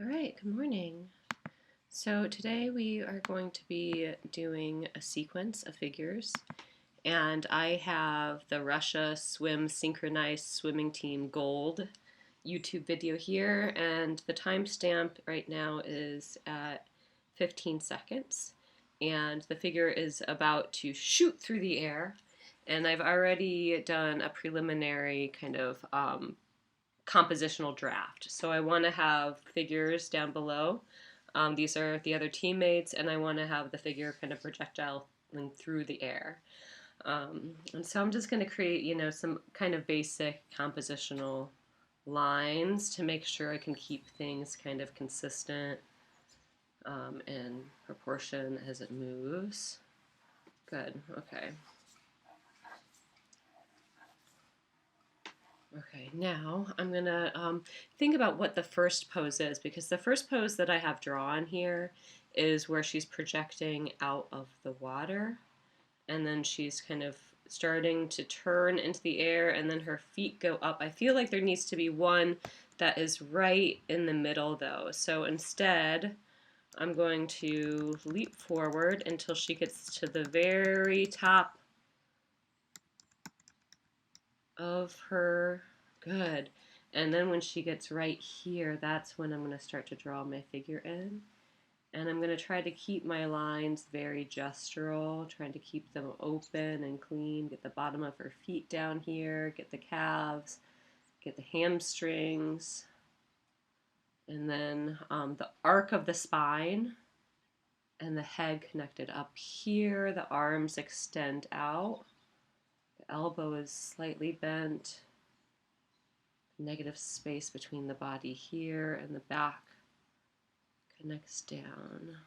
All right, good morning. So today we are going to be doing a sequence of figures, and I have the Russia Swim Synchronized Swimming Team Gold YouTube video here, and the timestamp right now is at 15 seconds, and the figure is about to shoot through the air, and I've already done a preliminary kind of compositional draft. So I want to have figures down below. These are the other teammates, and I want to have the figure kind of projectile through the air. And so I'm just going to create, some kind of basic compositional lines to make sure I can keep things kind of consistent in proportion as it moves. Good, okay. Okay, now I'm gonna think about what the first pose is, because the first pose that I have drawn here is where she's projecting out of the water, and then she's kind of starting to turn into the air, and then her feet go up. I feel like there needs to be one that is right in the middle though, so instead I'm going to leap forward until she gets to the very top of her. Good. And then when she gets right here, that's when I'm going to start to draw my figure in. And I'm going to try to keep my lines very gestural, trying to keep them open and clean. Get the bottom of her feet down here, get the calves, get the hamstrings, and then the arc of the spine and the head connected up here. The arms extend out. The elbow is slightly bent. Negative space between the body here and the back connects down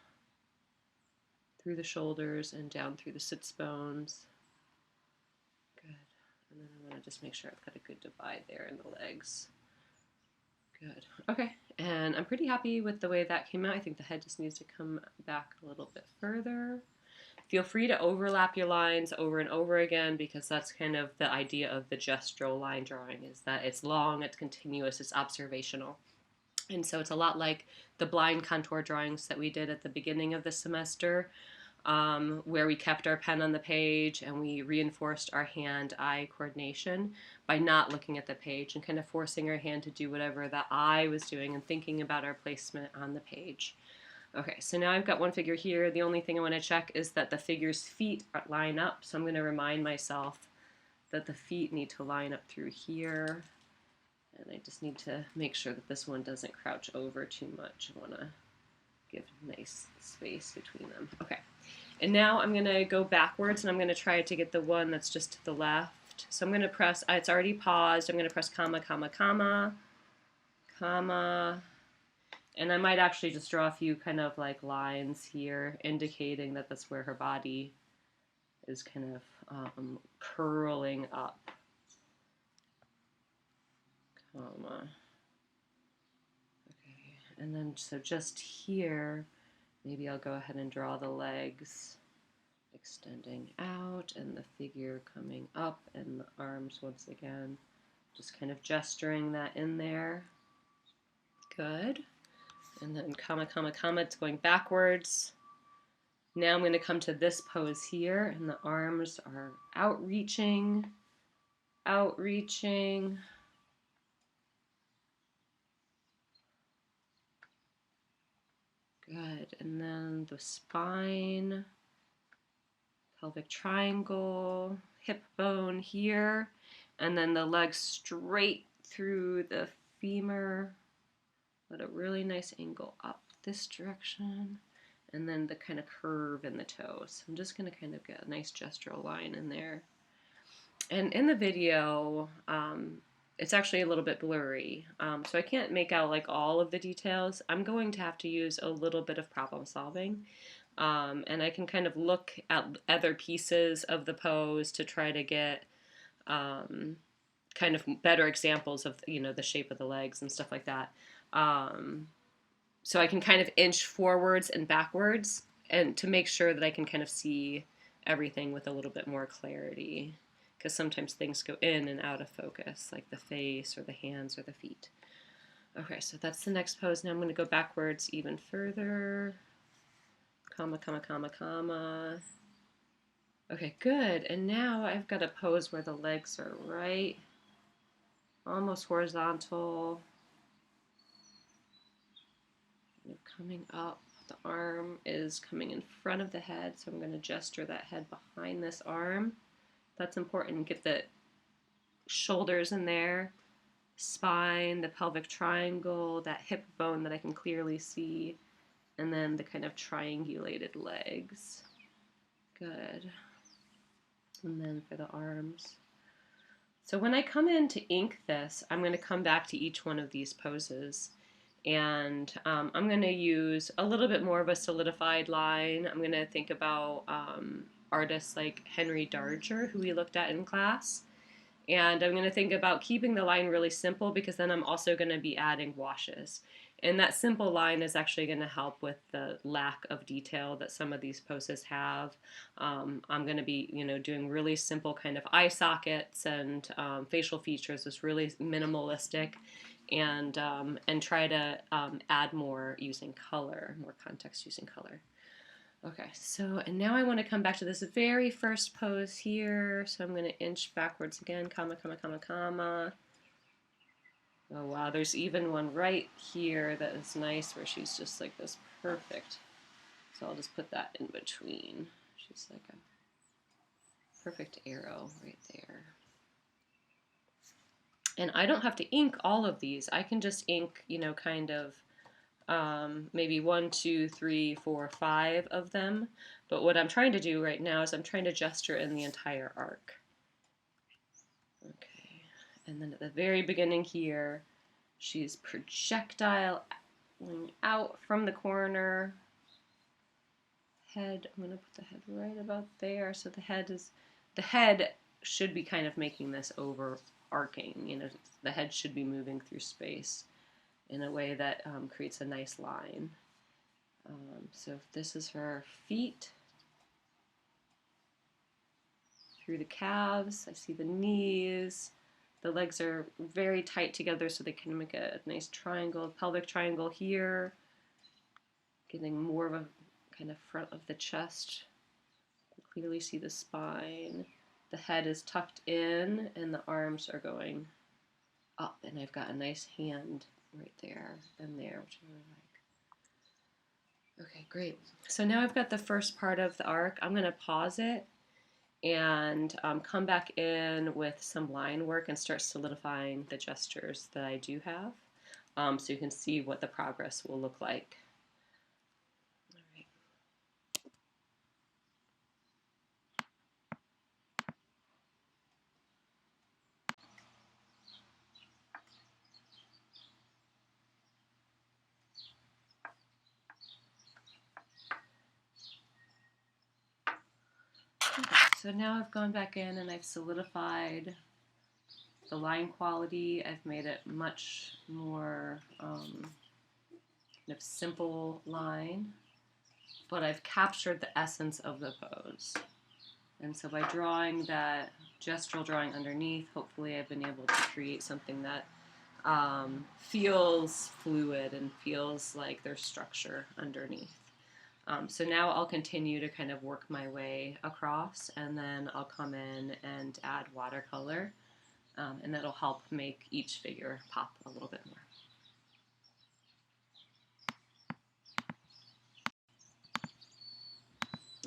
through the shoulders and down through the sits bones. Good. And then I want to just make sure I've got a good divide there in the legs. Good. Okay. And I'm pretty happy with the way that came out. I think the head just needs to come back a little bit further. Feel free to overlap your lines over and over again, because that's kind of the idea of the gestural line drawing, is that it's long, it's continuous, it's observational. And so it's a lot like the blind contour drawings that we did at the beginning of the semester, where we kept our pen on the page and we reinforced our hand-eye coordination by not looking at the page and kind of forcing our hand to do whatever the eye was doing and thinking about our placement on the page. Okay, so now I've got one figure here. The only thing I want to check is that the figure's feet line up. So I'm going to remind myself that the feet need to line up through here. And I just need to make sure that this one doesn't crouch over too much. I want to give nice space between them. Okay, and now I'm going to go backwards, and I'm going to try to get the one that's just to the left. So I'm going to press, it's already paused. I'm going to press comma, comma, comma, comma. And I might actually just draw a few kind of like lines here indicating that that's where her body is kind of curling up. Comma. Okay, and then so just here, maybe I'll go ahead and draw the legs extending out and the figure coming up and the arms once again. Just kind of gesturing that in there. Good. And then comma, comma, comma, it's going backwards. Now I'm going to come to this pose here, and the arms are outreaching, outreaching. Good, and then the spine, pelvic triangle, hip bone here, and then the legs straight through the femur. At a really nice angle up this direction, and then the kind of curve in the toe. So I'm just going to kind of get a nice gestural line in there. And in the video, it's actually a little bit blurry, so I can't make out like all of the details. I'm going to have to use a little bit of problem solving, and I can kind of look at other pieces of the pose to try to get kind of better examples of the shape of the legs and stuff like that. So I can kind of inch forwards and backwards, and to make sure that I can kind of see everything with a little bit more clarity, because sometimes things go in and out of focus, like the face or the hands or the feet. Okay, so that's the next pose. Now I'm going to go backwards even further. Comma, comma, comma, comma. Okay, good. And now I've got a pose where the legs are right, almost horizontal. Coming up, the arm is coming in front of the head, so I'm going to gesture that head behind this arm. That's important. Get the shoulders in there, spine, the pelvic triangle, that hip bone that I can clearly see, and then the kind of triangulated legs. Good. And then for the arms. So when I come in to ink this, I'm going to come back to each one of these poses. And I'm going to use a little bit more of a solidified line. I'm going to think about artists like Henry Darger, who we looked at in class. And I'm going to think about keeping the line really simple, because then I'm also going to be adding washes. And that simple line is actually going to help with the lack of detail that some of these poses have. I'm going to be, doing really simple kind of eye sockets and facial features, is really minimalistic, and try to add more using color, more context using color. Okay, so, and now I want to come back to this very first pose here. So I'm going to inch backwards again, comma, comma, comma, comma. Oh wow, there's even one right here that is nice, where she's just like this perfect. So I'll just put that in between. She's like a perfect arrow right there. And I don't have to ink all of these. I can just ink, kind of maybe 1, 2, 3, 4, 5 of them. But what I'm trying to do right now is I'm trying to gesture in the entire arc. Okay, and then at the very beginning here, she's projectiling out from the corner. Head, I'm going to put the head right about there. So the head should be kind of making this overarching. The head should be moving through space in a way that creates a nice line. So if this is her feet, through the calves, I see the knees. The legs are very tight together, so they can make a nice triangle, pelvic triangle here. Getting more of a kind of front of the chest. You clearly see the spine. The head is tucked in, and the arms are going up, and I've got a nice hand right there and there, which I really like. Okay, great. So now I've got the first part of the arc. I'm going to pause it and come back in with some line work and start solidifying the gestures that I do have, so you can see what the progress will look like. All right. So now I've gone back in and I've solidified the line quality. I've made it much more kind of simple line, but I've captured the essence of the pose. And so by drawing that gestural drawing underneath, hopefully I've been able to create something that feels fluid and feels like there's structure underneath. So now I'll continue to kind of work my way across, and then I'll come in and add watercolor, and that'll help make each figure pop a little bit more.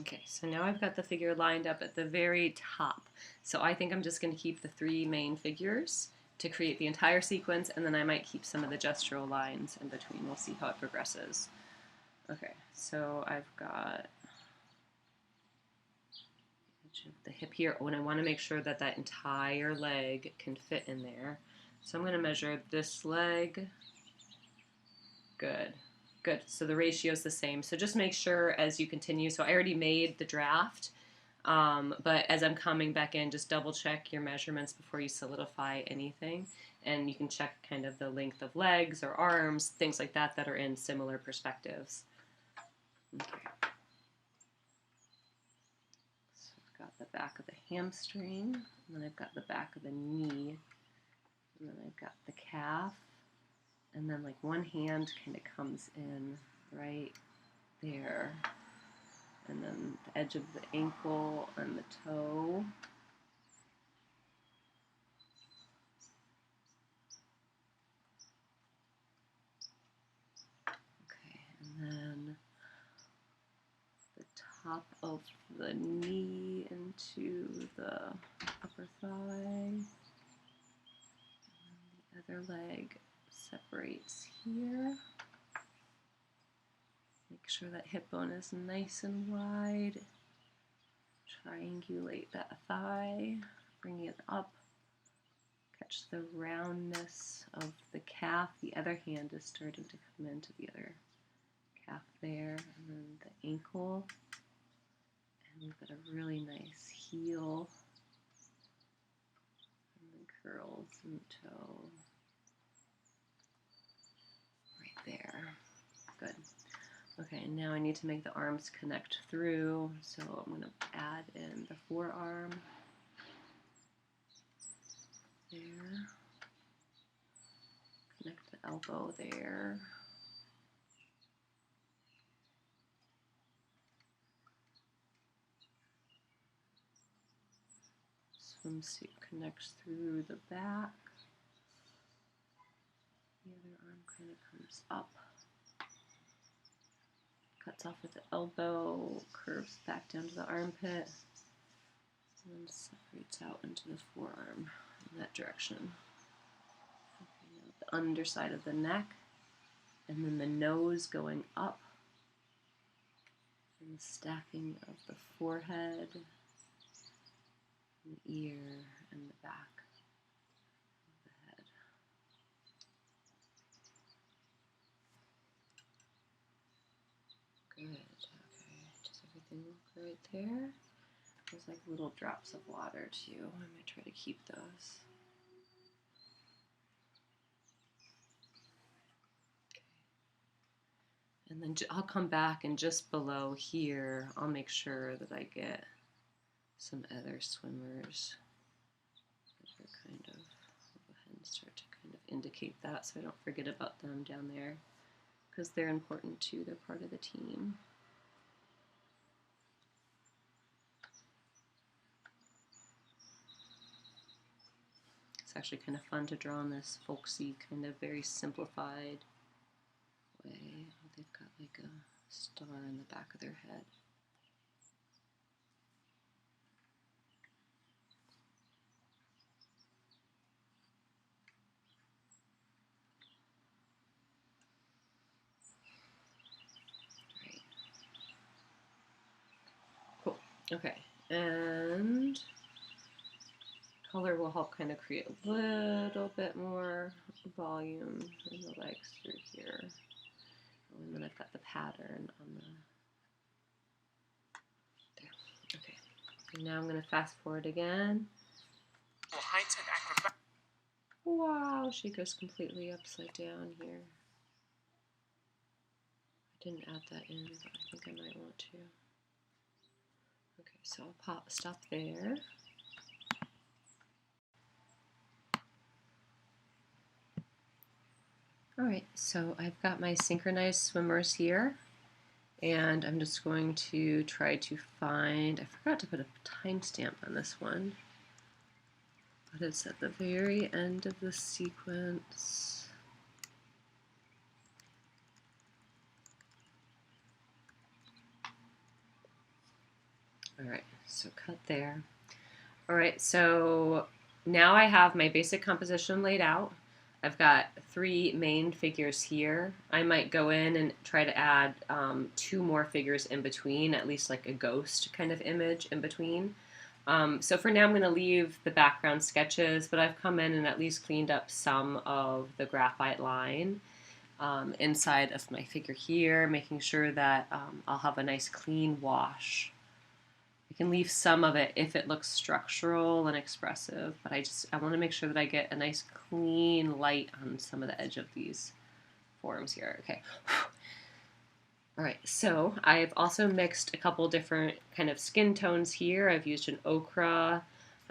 Okay, so now I've got the figure lined up at the very top. So I think I'm just going to keep the 3 main figures to create the entire sequence, and then I might keep some of the gestural lines in between. We'll see how it progresses. Okay, so I've got the hip here. Oh, and I want to make sure that that entire leg can fit in there. So I'm going to measure this leg. Good. Good. So the ratio is the same. So just make sure as you continue. So I already made the draft, but as I'm coming back in, just double check your measurements before you solidify anything. And you can check kind of the length of legs or arms, things like that that are in similar perspectives. Okay. So I've got the back of the hamstring, and then I've got the back of the knee, and then I've got the calf, And then like one hand kind of comes in right there. And then the edge of the ankle and the toe. Okay, and then the top of the knee into the upper thigh. And the other leg separates here. Make sure that hip bone is nice and wide. Triangulate that thigh, bring it up. Catch the roundness of the calf. The other hand is starting to come into the other calf there. And then the ankle. And we've got a really nice heel. And the curls in the toe. Right there. Good. Okay, now I need to make the arms connect through, so I'm going to add in the forearm there, connect the elbow there, swimsuit connects through the back, the other arm kind of comes up. Cuts off at the elbow, curves back down to the armpit, and then separates out into the forearm in that direction. Okay, now the underside of the neck, and then the nose going up, and the stacking of the forehead, and the ear, and the back of the head. Good, okay, does everything look right there? There's like little drops of water too. I might try to keep those. Okay. And then I'll come back and just below here, I'll make sure that I get some other swimmers that are kind of, I'll go ahead and start to kind of indicate that so I don't forget about them down there, because they're important too, they're part of the team. It's actually kind of fun to draw in this folksy, kind of very simplified way. They've got like a star in the back of their head. Right. Cool. Okay. And color will help kind of create a little bit more volume in the legs through here. Oh, and then I've got the pattern on the, there. Okay. And now I'm going to fast forward again. Wow, she goes completely upside down here. I didn't add that in, but I think I might want to. Okay, so I'll stop there. Alright, so I've got my synchronized swimmers here, and I'm just going to try to find, I forgot to put a timestamp on this one, but it's at the very end of the sequence. Alright, so cut there. Alright, so now I have my basic composition laid out. I've got 3 main figures here. I might go in and try to add 2 more figures in between, at least like a ghost kind of image in between. So for now I'm going to leave the background sketches, but I've come in and at least cleaned up some of the graphite line inside of my figure here, making sure that I'll have a nice clean wash. I can leave some of it if it looks structural and expressive, but I want to make sure that I get a nice clean light on some of the edge of these forms here. Okay. Alright, so I've also mixed a couple different kind of skin tones here. I've used an ochre,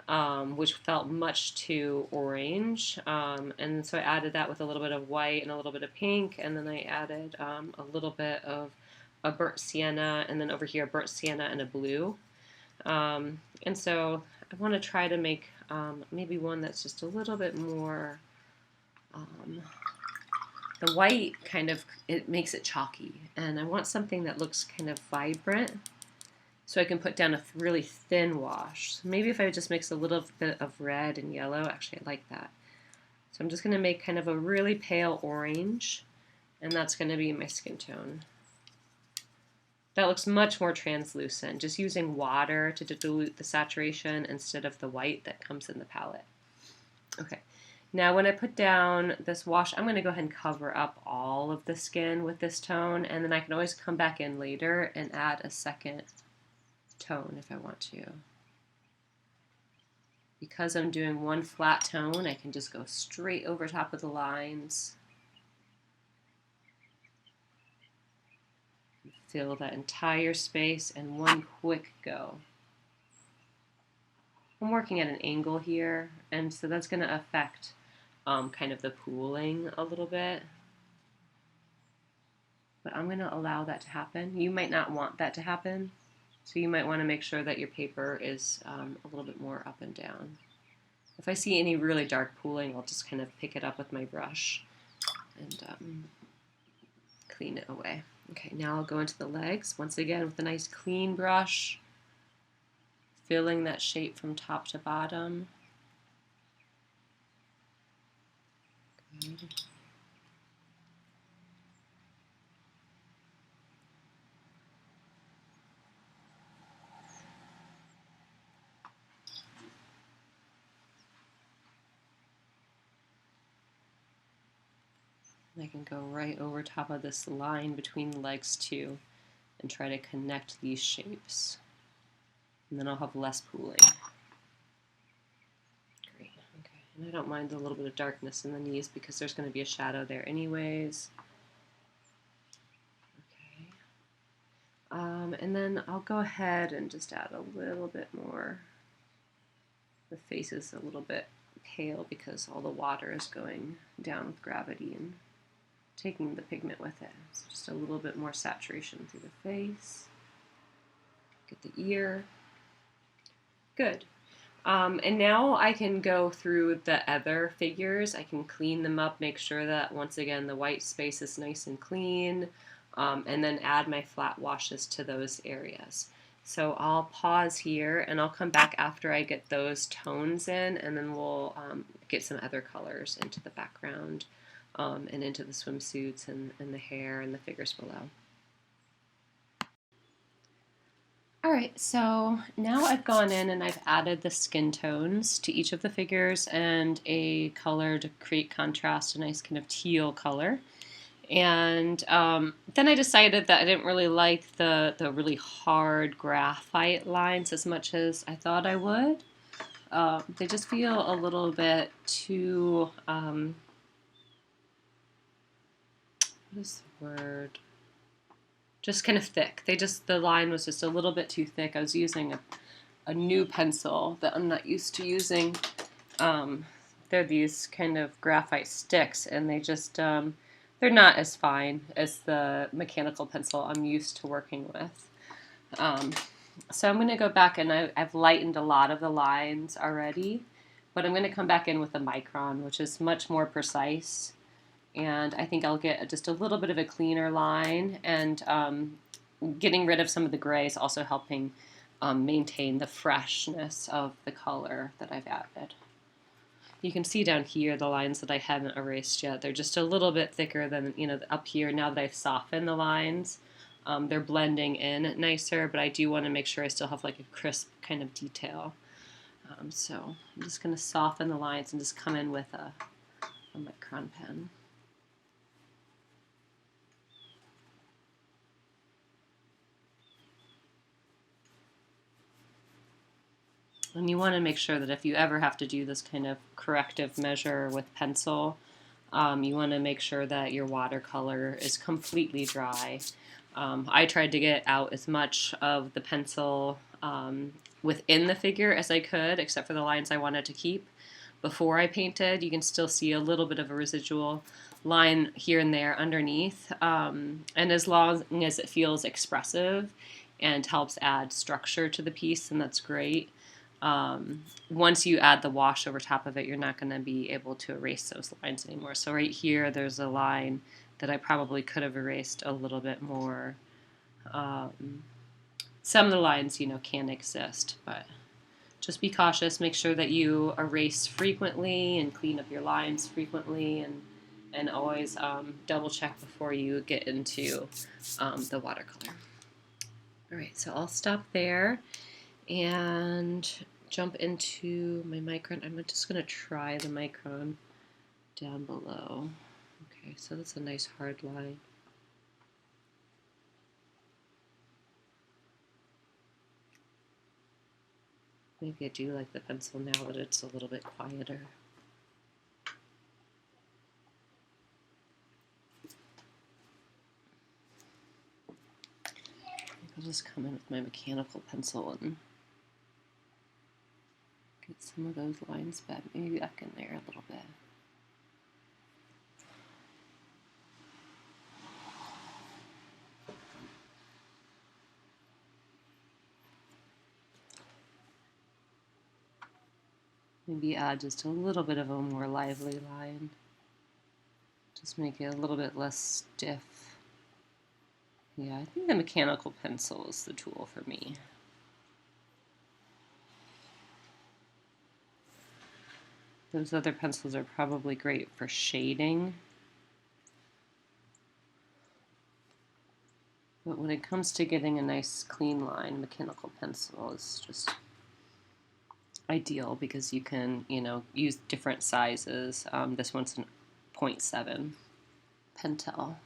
which felt much too orange. And so I added that with a little bit of white and a little bit of pink, and then I added a little bit of a burnt sienna, and then over here a burnt sienna and a blue. And so I want to try to make maybe one that's just a little bit more, the white kind of, it makes it chalky, and I want something that looks kind of vibrant, so I can put down a really thin wash. So maybe if I just mix a little bit of red and yellow, actually I like that. So I'm just going to make kind of a really pale orange, and that's going to be my skin tone. That looks much more translucent, just using water to dilute the saturation instead of the white that comes in the palette. Okay, now when I put down this wash, I'm going to go ahead and cover up all of the skin with this tone, and then I can always come back in later and add a second tone if I want to. Because I'm doing one flat tone, I can just go straight over top of the lines. Fill that entire space in one quick go. I'm working at an angle here, and so that's going to affect kind of the pooling a little bit. But I'm going to allow that to happen. You might not want that to happen, so you might want to make sure that your paper is a little bit more up and down. If I see any really dark pooling, I'll just kind of pick it up with my brush and clean it away. Okay, now I'll go into the legs, once again with a nice clean brush, filling that shape from top to bottom. Good. I can go right over top of this line between legs too and try to connect these shapes. And then I'll have less pooling. Great, okay. And I don't mind a little bit of darkness in the knees because there's going to be a shadow there anyways. Okay. And then I'll go ahead and just add a little bit more. The face is a little bit pale because all the water is going down with gravity and taking the pigment with it. So just a little bit more saturation through the face. Get the ear. Good. And now I can go through the other figures. I can clean them up, make sure that once again the white space is nice and clean, and then add my flat washes to those areas. So I'll pause here and I'll come back after I get those tones in, and then we'll get some other colors into the background. And into the swimsuits and the hair and the figures below. Alright, so now I've gone in and I've added the skin tones to each of the figures and a color to create contrast, a nice kind of teal color. And then I decided that I didn't really like the really hard graphite lines as much as I thought I would. They just feel a little bit too... what is the word? Just kind of thick. The line was just a little bit too thick. I was using a new pencil that I'm not used to using. They're these kind of graphite sticks, and they just, they're not as fine as the mechanical pencil I'm used to working with. So I'm going to go back, and I've lightened a lot of the lines already, but I'm going to come back in with a micron, which is much more precise. And I think I'll get just a little bit of a cleaner line, and getting rid of some of the gray is also helping maintain the freshness of the color that I've added. You can see down here the lines that I haven't erased yet. They're just a little bit thicker than, up here. Now that I've softened the lines, they're blending in nicer, but I do want to make sure I still have like a crisp kind of detail. So I'm just going to soften the lines and just come in with a micron pen. And you want to make sure that if you ever have to do this kind of corrective measure with pencil, you want to make sure that your watercolor is completely dry. I tried to get out as much of the pencil within the figure as I could, except for the lines I wanted to keep before I painted. You can still see a little bit of a residual line here and there underneath. And as long as it feels expressive and helps add structure to the piece, then that's great. Once you add the wash over top of it, you're not going to be able to erase those lines anymore. So right here, there's a line that I probably could have erased a little bit more. Some of the lines, can exist, but just be cautious. Make sure that you erase frequently and clean up your lines frequently, and always double check before you get into the watercolor. All right, so I'll stop there and jump into my micron. I'm just going to try the micron down below. Okay, so that's a nice hard line. Maybe I do like the pencil now that it's a little bit quieter. I'll just come in with my mechanical pencil and get some of those lines back, maybe back in there a little bit. Maybe add just a little bit of a more lively line. Just make it a little bit less stiff. Yeah, I think the mechanical pencil is the tool for me. Those other pencils are probably great for shading. But when it comes to getting a nice clean line, mechanical pencil is just ideal because you can, use different sizes. This one's an 0.7 Pentel.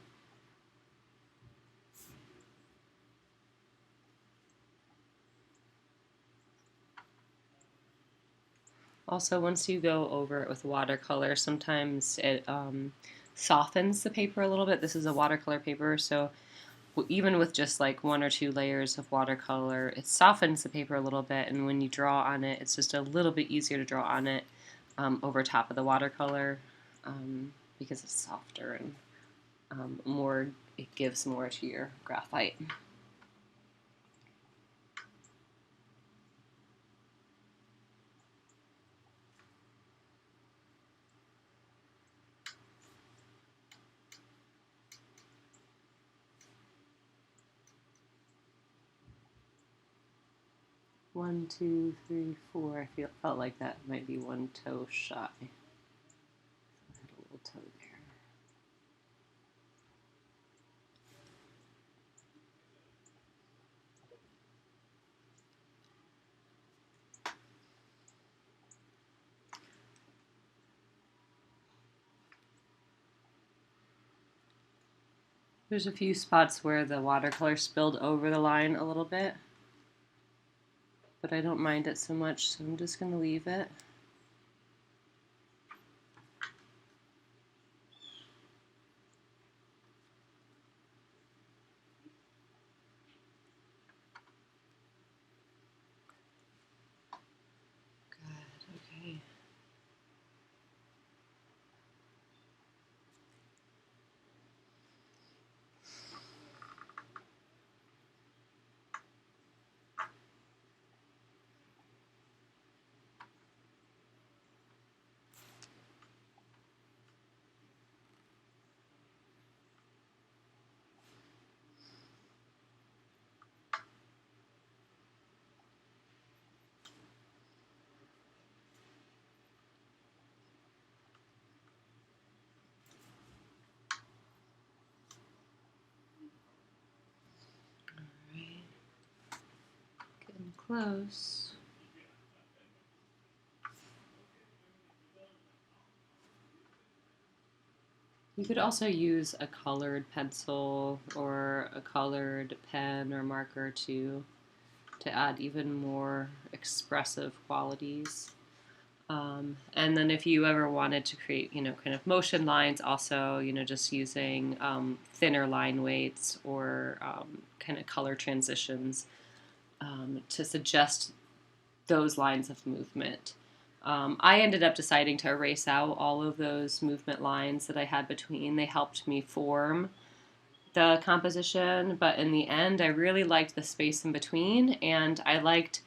Also, once you go over it with watercolor, sometimes it softens the paper a little bit. This is a watercolor paper, so even with just like 1 or 2 layers of watercolor, it softens the paper a little bit, and when you draw on it, it's just a little bit easier to draw on it over top of the watercolor because it's softer and it gives more to your graphite. One, two, three, four. I felt like that might be one toe shy. I had a little toe there. There's a few spots where the watercolor spilled over the line a little bit, but I don't mind it so much, so I'm just going to leave it. Good, okay. Getting close. You could also use a colored pencil or a colored pen or marker to add even more expressive qualities. And then if you ever wanted to create, kind of motion lines, also, just using thinner line weights or kind of color transitions to suggest those lines of movement. I ended up deciding to erase out all of those movement lines that I had between. They helped me form the composition, but in the end, I really liked the space in between, and I liked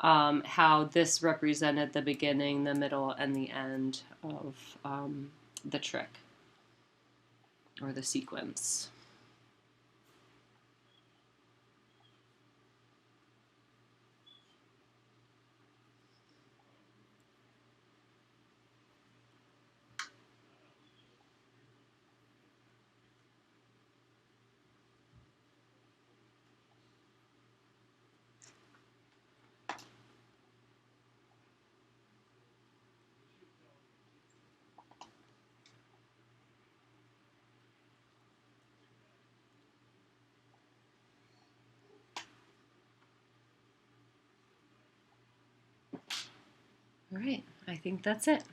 how this represented the beginning, the middle, and the end of the trick or the sequence. All right, I think that's it.